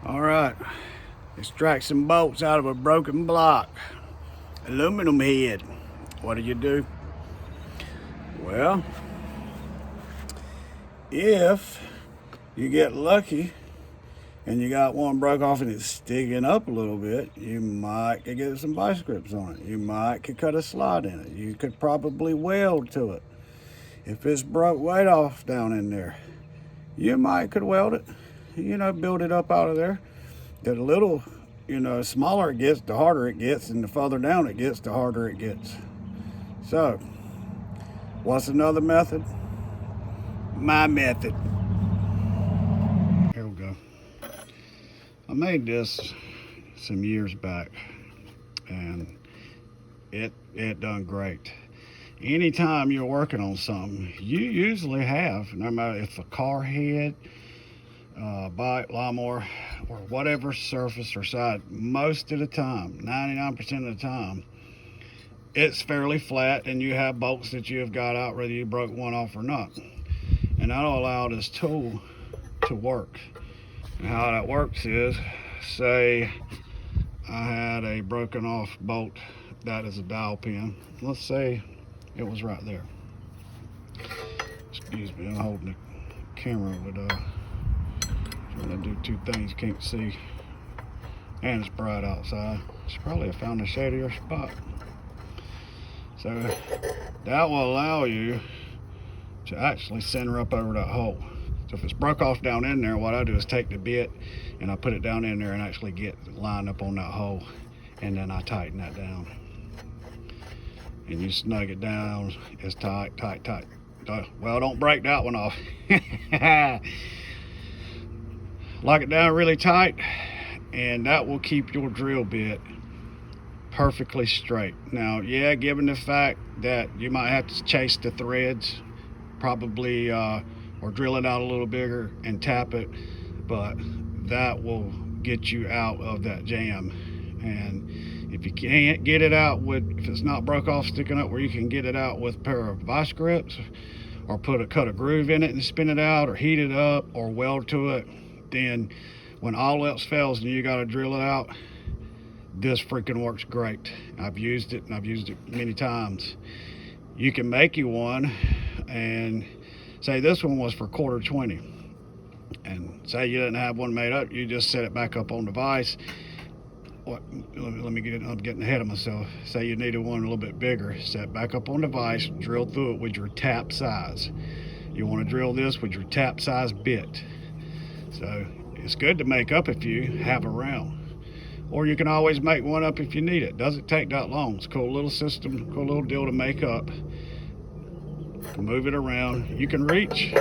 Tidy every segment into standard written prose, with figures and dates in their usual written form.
All right, extract some bolts out of a broken block. Aluminum head. What do you do? Well, if you get lucky and you got one broke off and it's sticking up a little bit, you might could get some vice grips on it. You might could cut a slot in it. You could probably weld to it. If it's broke weight off down in there, you might could weld it, build it up out of there. The little, smaller it gets, the harder it gets, and the further down it gets, the harder it gets. So, what's another method? My method. Here we go. I made this some years back, and it done great. Anytime you're working on something, you usually have, no matter if a car head, bike, lawnmower, or whatever surface or side, most of the time, 99% of the time, it's fairly flat and you have bolts that you have got out whether you broke one off or not. And that'll allow this tool to work. And how that works is, say I had a broken off bolt that is a dowel pin. Let's say it was right there. Excuse me, I'm holding the camera with trying to do two things you can't see, and it's bright outside. It's probably found a shadier spot. So that will allow you to actually center up over that hole. So if it's broke off down in there, what I do is take the bit and I put it down in there and actually get lined up on that hole, and then I tighten that down. And you snug it down as tight. Well, don't break that one off. Lock it down really tight, and that will keep your drill bit perfectly straight. Now, yeah, given the fact that you might have to chase the threads, probably, or drill it out a little bigger and tap it, but that will get you out of that jam. And if you can't get it out if it's not broke off sticking up where you can get it out with a pair of vice grips, or cut a groove in it and spin it out, or heat it up, or weld to it, then when all else fails and you got to drill it out, this freaking works great. I've used it, and I've used it many times. You can make you one, and say this one was for 1/4 and say you didn't have one made up, you just set it back up on the vise. I'm getting ahead of myself. Say you needed one a little bit bigger, set back up on the vise, drill through it with your tap size. You want to drill this with your tap size bit. So it's good to make up if you have a round, or you can always make one up if you need it. Doesn't take that long. It's a cool little system, cool little deal to make up. You can move it around. You can reach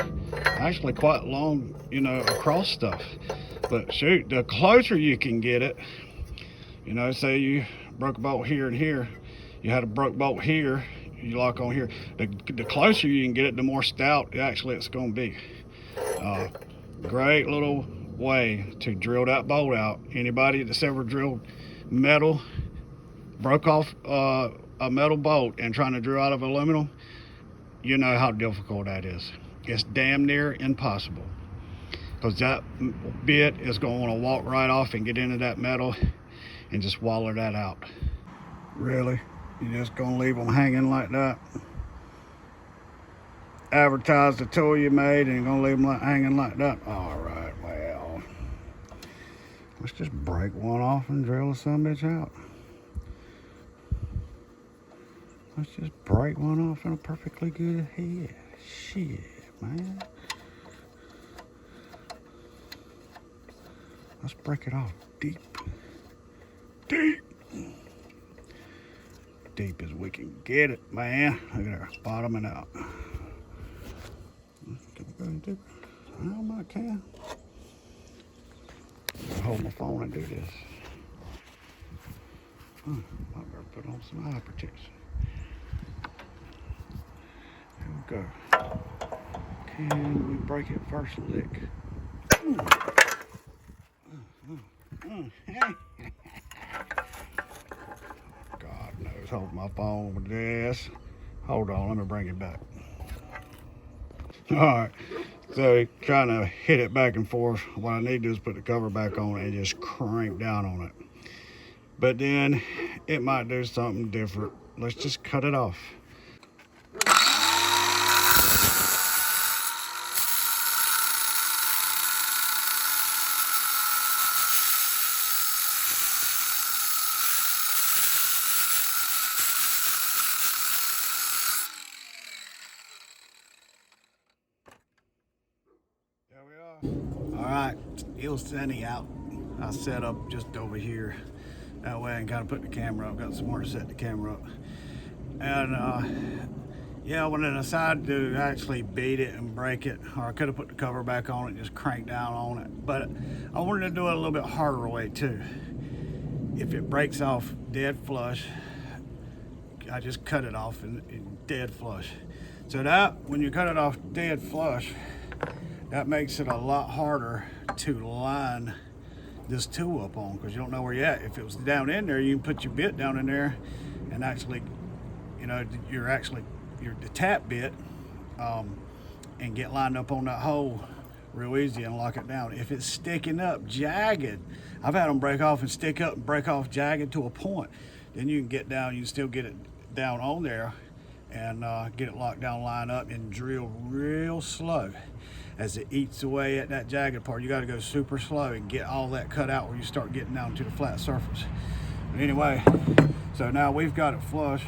actually quite long, across stuff. But shoot, the closer you can get it, say you broke a bolt here and here, you had a broke bolt here, you lock on here. The closer you can get it, the more stout actually it's going to be. Great little way to drill that bolt out. Anybody that's ever drilled metal, broke off a metal bolt and trying to drill out of aluminum, you know how difficult that is. It's damn near impossible, because that bit is going to walk right off and get into that metal and just wallow that out. Really? You just gonna leave them hanging like that? Advertise the tool you made and you're gonna leave them hanging like that? All right, well, let's just break one off and drill the son of a bitch out. Let's just break one off in a perfectly good head. Shit, man. Let's break it off deep. Deep as we can get it, man. Look at her bottoming out. I can. I'll hold my phone and do this. I better put on some eye protection. Here we go. Can we break it first lick? God knows, hold my phone with this. Hold on, let me bring it back. All right, So kind of hit it back and forth. What I need to do is put the cover back on and just crank down on it. But then it might do something different. Let's just cut it off. There we are. All right, still sunny out. I set up just over here. That way I can kind of put the camera up. Got somewhere to set the camera up. And yeah, when I decided to actually beat it and break it, or I could have put the cover back on it and just cranked down on it. But I wanted to do it a little bit harder way too. If it breaks off dead flush, I just cut it off in dead flush. So that, when you cut it off dead flush, that makes it a lot harder to line this tool up on, because you don't know where you're at. If it was down in there, you can put your bit down in there and actually, you know, the tap bit and get lined up on that hole real easy and lock it down. If it's sticking up jagged, I've had them break off and stick up and break off jagged to a point. Then you can get down, you can still get it down on there and get it locked down, line up, and drill real slow as it eats away at that jagged part. You got to go super slow and get all that cut out where you start getting down to the flat surface. But anyway, so now we've got it flush,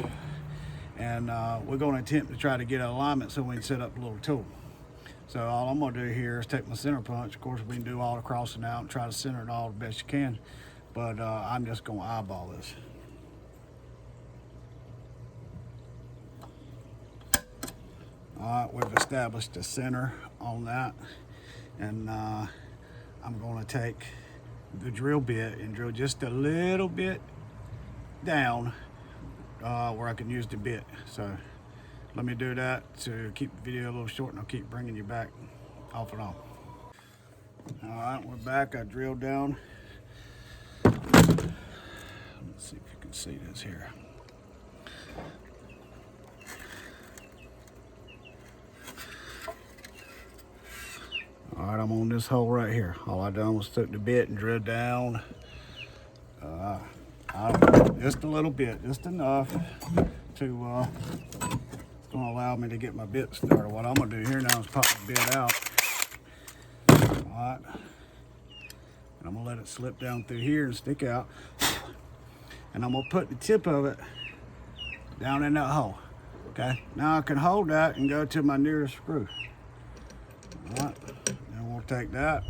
and we're going to attempt to try to get an alignment so we can set up a little tool. So all I'm going to do here is take my center punch. Of course, we can do all the crossing out and try to center it all the best you can, but I'm just going to eyeball this. All right, we've established the center on that, and I'm going to take the drill bit and drill just a little bit down where I can use the bit. So let me do that to keep the video a little short, and I'll keep bringing you back off and on. All right, we're back. I drilled down. Let's see if you can see this here. All right, I'm on this hole right here. All I done was took the bit and drilled down just a little bit, just enough to it's gonna allow me to get my bit started. What I'm gonna do here now is pop the bit out. All right, and I'm gonna let it slip down through here and stick out. And I'm gonna put the tip of it down in that hole. Okay, now I can hold that and go to my nearest screw. All right, then we'll take that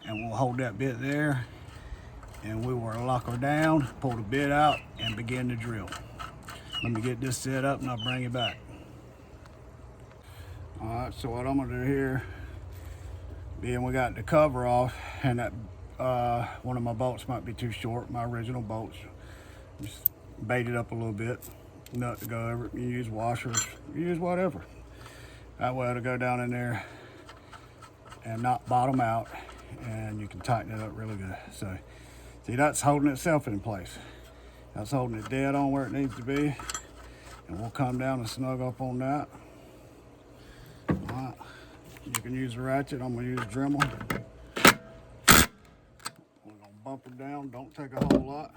and we'll hold that bit there, and we will lock her down, pull the bit out, and begin to drill. Let me get this set up and I'll bring it back. All right, so what I'm gonna do here, being we got the cover off, and that one of my bolts might be too short, my original bolts, just bait it up a little bit, nut to go over it. You use washers, you use whatever. That way it'll go down in there and not bottom out, and you can tighten it up really good. So, see, that's holding itself in place. That's holding it dead on where it needs to be. And we'll come down and snug up on that. All right. You can use a ratchet. I'm gonna use a Dremel. We're gonna bump her down. Don't take a whole lot.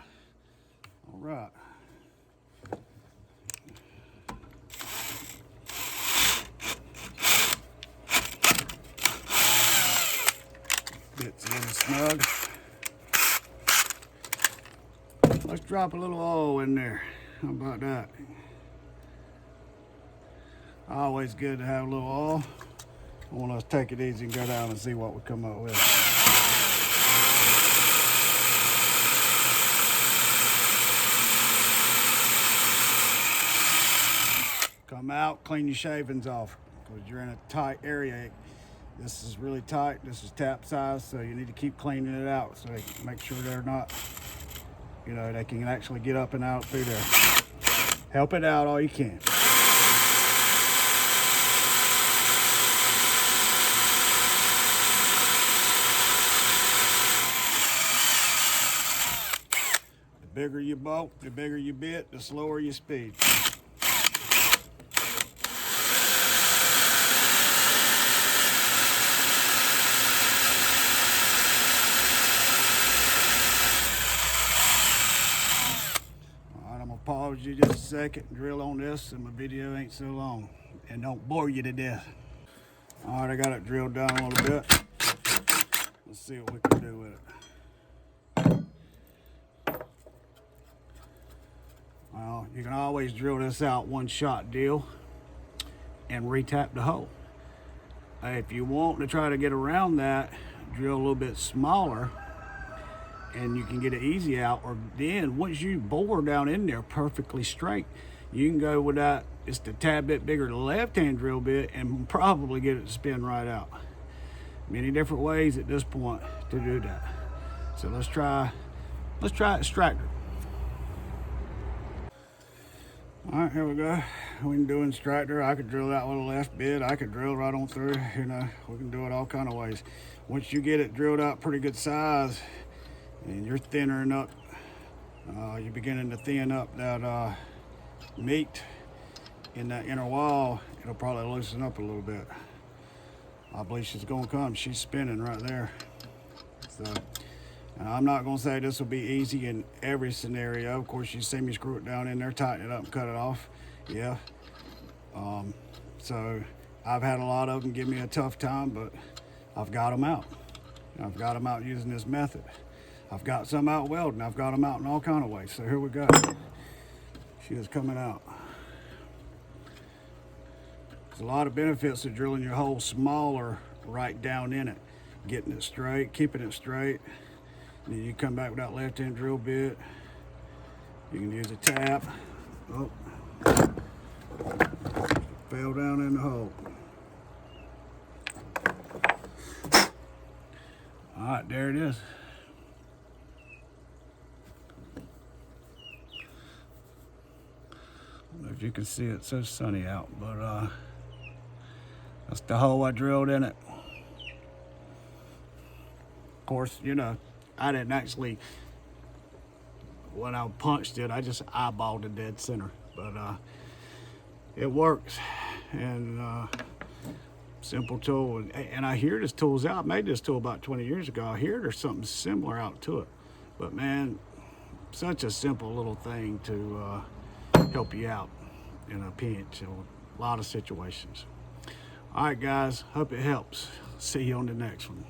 All right. Bit's in snug. Let's drop a little oil in there. How about that? Always good to have a little oil. I want us to take it easy and go down and see what we come up with. Come out, clean your shavings off, because you're in a tight area. This is really tight. This is tap size, so you need to keep cleaning it out so they can make sure they're not, you know, they can actually get up and out through there. Help it out all you can. The bigger your bolt, the bigger your bit, the slower your speed. with you just a second and drill on this, and my video ain't so long and don't bore you to death. All right, I got it drilled down a little bit. Let's see what we can do with it. Well, you can always drill this out one shot deal and retap the hole. If you want to try to get around that, drill a little bit smaller and you can get it easy out. Or then once you bore down in there perfectly straight, you can go with that just a tad bit bigger left-hand drill bit and probably get it to spin right out. Many different ways at this point to do that. So let's try extractor. All right, here we go. We can do extractor. I could drill that with a left bit. I could drill right on through. You know, we can do it all kind of ways. Once you get it drilled out pretty good size, and you're thinnering up, you're beginning to thin up that meat in that inner wall, it'll probably loosen up a little bit. I believe she's gonna come. She's spinning right there. So, and I'm not gonna say this will be easy in every scenario. Of course, you see me screw it down in there, tighten it up, and cut it off. Yeah. So I've had a lot of them give me a tough time, but I've got them out. I've got them out using this method. I've got some out welding. I've got them out in all kind of ways. So here we go. She is coming out. There's a lot of benefits to drilling your hole smaller right down in it. Getting it straight, keeping it straight. And then you come back with that left-hand drill bit. You can use a tap. Oh. Fell down in the hole. All right, there it is. I don't know if you can see it, it's so sunny out, but that's the hole I drilled in it. Of course, you know, I didn't actually, when I punched it, I just eyeballed the dead center, but it works. And simple tool, and I hear this tool's out. I made this tool about 20 years ago. I hear there's something similar out to it, but man, such a simple little thing to help you out in a pinch or a lot of situations. All right, guys, hope it helps. See you on the next one.